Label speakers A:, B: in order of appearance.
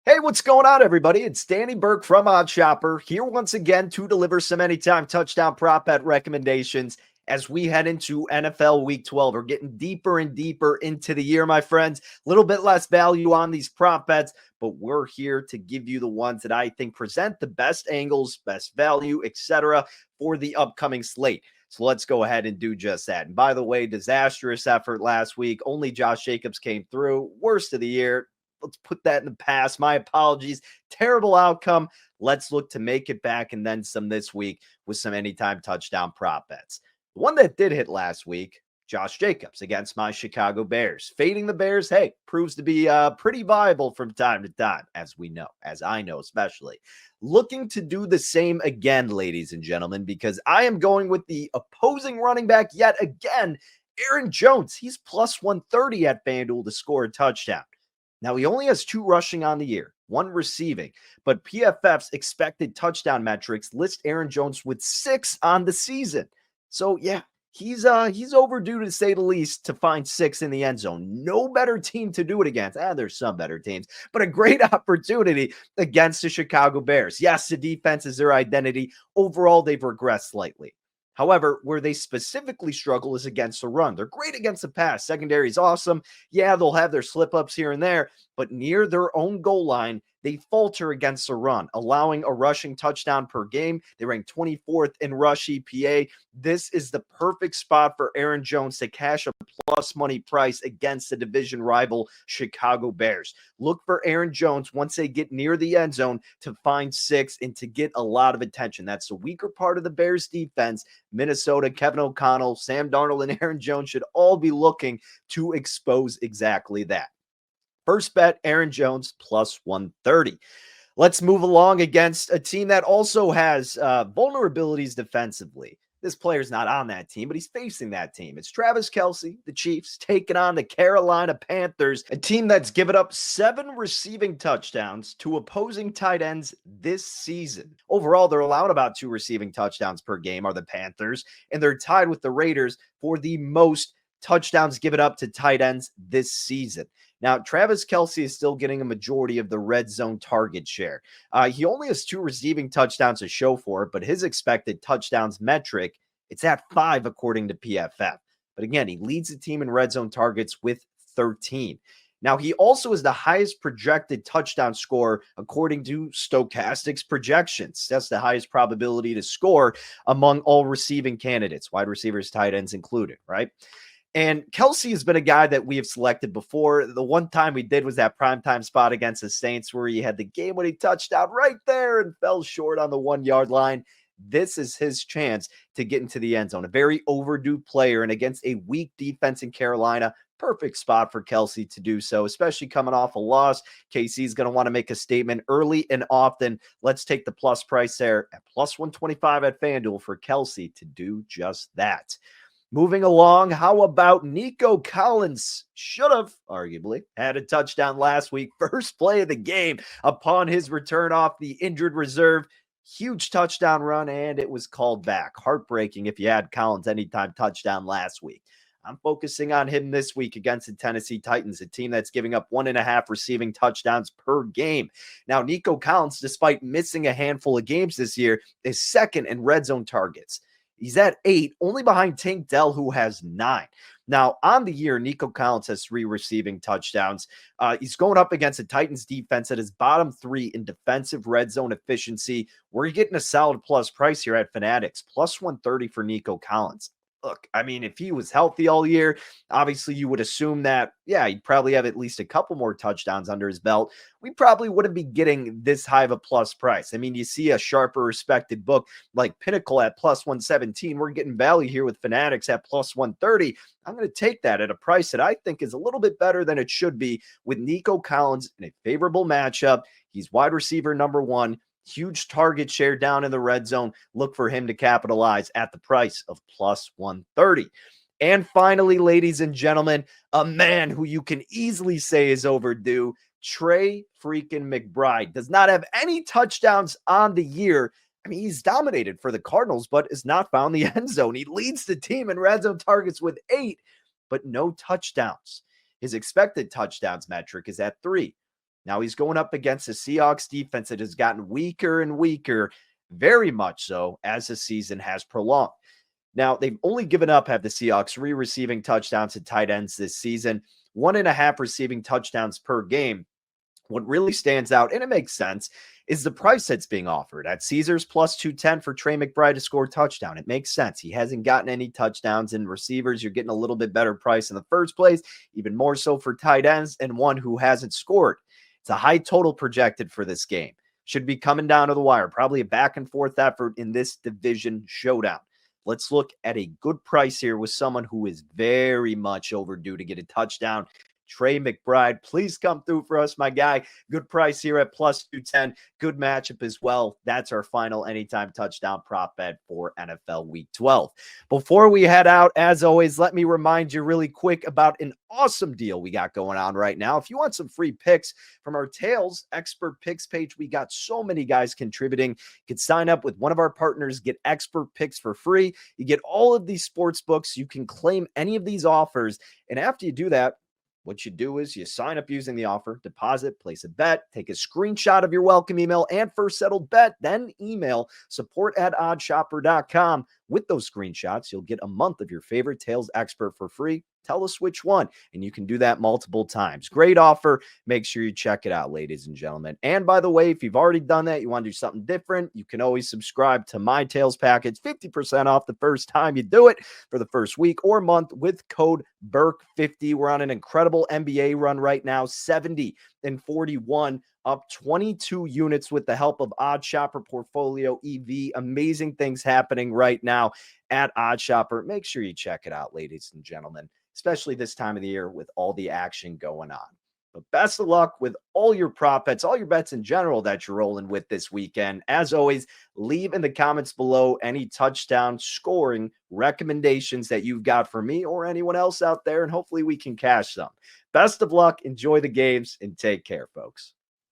A: Hey, what's going on, everybody? It's Danny Burke from Odd Shopper here once again to deliver some anytime touchdown prop bet recommendations as we head into NFL Week 12. We're getting deeper and deeper into the year, my friends. A little bit less value on these prop bets, but we're here to give you the ones that I think present the best angles, best value, etc. for the upcoming slate. So let's go ahead and do just that. And by the way, disastrous effort last week. Only Josh Jacobs came through. Worst of the year. Let's put that in the past. My apologies. Terrible outcome. Let's look to make it back and then some this week with some anytime touchdown prop bets. The one that did hit last week, Josh Jacobs against my Chicago Bears. Fading the Bears, hey, proves to be pretty viable from time to time, as we know, as I know especially. Looking to do the same again, ladies and gentlemen, because I am going with the opposing running back yet again, Aaron Jones. He's plus 130 at FanDuel to score a touchdown. Now, he only has 2 rushing on the year, 1 receiving, but PFF's expected touchdown metrics list Aaron Jones with 6 on the season. So, yeah, he's overdue to say the least to find 6 in the end zone. No better team to do it against. There's some better teams, but a great opportunity against the Chicago Bears. Yes, the defense is their identity. Overall, they've regressed slightly. However, where they specifically struggle is against the run. They're great against the pass. Secondary is awesome. Yeah, they'll have their slip-ups here and there, but near their own goal line, they falter against the run, allowing a rushing touchdown per game. They rank 24th in rush EPA. This is the perfect spot for Aaron Jones to cash a plus money price against the division rival Chicago Bears. Look for Aaron Jones once they get near the end zone to find 6 and to get a lot of attention. That's the weaker part of the Bears defense. Minnesota, Kevin O'Connell, Sam Darnold, and Aaron Jones should all be looking to expose exactly that. First bet, Aaron Jones plus 130. Let's move along against a team that also has vulnerabilities defensively. This player's not on that team, but he's facing that team. It's Travis Kelce, the Chiefs, taking on the Carolina Panthers, a team that's given up 7 receiving touchdowns to opposing tight ends this season. Overall, they're allowed about 2 receiving touchdowns per game, are the Panthers, and they're tied with the Raiders for the most touchdowns given up to tight ends this season. Now, Travis Kelce is still getting a majority of the red zone target share. He only has 2 receiving touchdowns to show for it, but his expected touchdowns metric, it's at 5 according to PFF. But again, he leads the team in red zone targets with 13. Now, he also is the highest projected touchdown score according to Stochastic's projections. That's the highest probability to score among all receiving candidates, wide receivers, tight ends included, right? And Kelce has been a guy that we have selected before. The one time we did was that primetime spot against the Saints where he had the game-winning touchdown right there and fell short on the 1-yard line. This is his chance to get into the end zone. A very overdue player, and against a weak defense in Carolina, perfect spot for Kelce to do so, especially coming off a loss. KC's going to want to make a statement early and often. Let's take the plus price there at plus 125 at FanDuel for Kelce to do just that. Moving along, how about Nico Collins? Should have, arguably, had a touchdown last week. First play of the game upon his return off the injured reserve. Huge touchdown run, and it was called back. Heartbreaking if you had Collins anytime touchdown last week. I'm focusing on him this week against the Tennessee Titans, a team that's giving up 1.5 receiving touchdowns per game. Now, Nico Collins, despite missing a handful of games this year, is second in red zone targets. He's at 8, only behind Tank Dell, who has 9. Now, on the year, Nico Collins has 3 receiving touchdowns. He's going up against the Titans defense at his bottom 3 in defensive red zone efficiency. We're getting a solid plus price here at Fanatics, plus 130 for Nico Collins. Look, I mean, if he was healthy all year, obviously you would assume that, yeah, he'd probably have at least a couple more touchdowns under his belt. We probably wouldn't be getting this high of a plus price. I mean, you see a sharper respected book like Pinnacle at plus 117. We're getting value here with Fanatics at plus 130. I'm going to take that at a price that I think is a little bit better than it should be with Nico Collins in a favorable matchup. He's wide receiver number 1. Huge target share down in the red zone. Look for him to capitalize at the price of plus 130. And finally, ladies and gentlemen, a man who you can easily say is overdue, Trey freaking McBride. Does not have any touchdowns on the year. I mean, he's dominated for the Cardinals, but has not found the end zone. He leads the team in red zone targets with 8, but no touchdowns. His expected touchdowns metric is at 3. Now he's going up against a Seahawks defense that has gotten weaker and weaker, very much so, as the season has prolonged. Now, they've only given up, have the Seahawks, 3 receiving touchdowns to tight ends this season, 1.5 receiving touchdowns per game. What really stands out, and it makes sense, is the price that's being offered at Caesars plus 210 for Trey McBride to score a touchdown. It makes sense. He hasn't gotten any touchdowns, and receivers, you're getting a little bit better price in the first place, even more so for tight ends and one who hasn't scored. It's a high total projected for this game. Should be coming down to the wire. Probably a back and forth effort in this division showdown. Let's look at a good price here with someone who is very much overdue to get a touchdown. Trey McBride, please come through for us, my guy. Good price here at plus 210. Good matchup as well. That's our final anytime touchdown prop bet for NFL Week 12. Before we head out, as always, let me remind you really quick about an awesome deal we got going on right now. If you want some free picks from our Tails Expert Picks page, we got so many guys contributing. You can sign up with one of our partners, get expert picks for free. You get all of these sports books. You can claim any of these offers. And after you do that, what you do is you sign up using the offer, deposit, place a bet, take a screenshot of your welcome email and first settled bet, then email support@oddshopper.com. With those screenshots, you'll get a month of your favorite Tails expert for free. Tell us which one, and you can do that multiple times. Great offer. Make sure you check it out, ladies and gentlemen. And by the way, if you've already done that, you want to do something different, you can always subscribe to my Tails package, 50% off the first time you do it for the first week or month with code BURK50. We're on an incredible NBA run right now, 70-41, up 22 units with the help of Odd Shopper Portfolio EV. Amazing things happening right now at Odd Shopper. Make sure you check it out, ladies and gentlemen, especially this time of the year with all the action going on. But best of luck with all your prop bets, all your bets in general that you're rolling with this weekend. As always, leave in the comments below any touchdown scoring recommendations that you've got for me or anyone else out there, and hopefully we can cash some. Best of luck, enjoy the games, and take care, folks.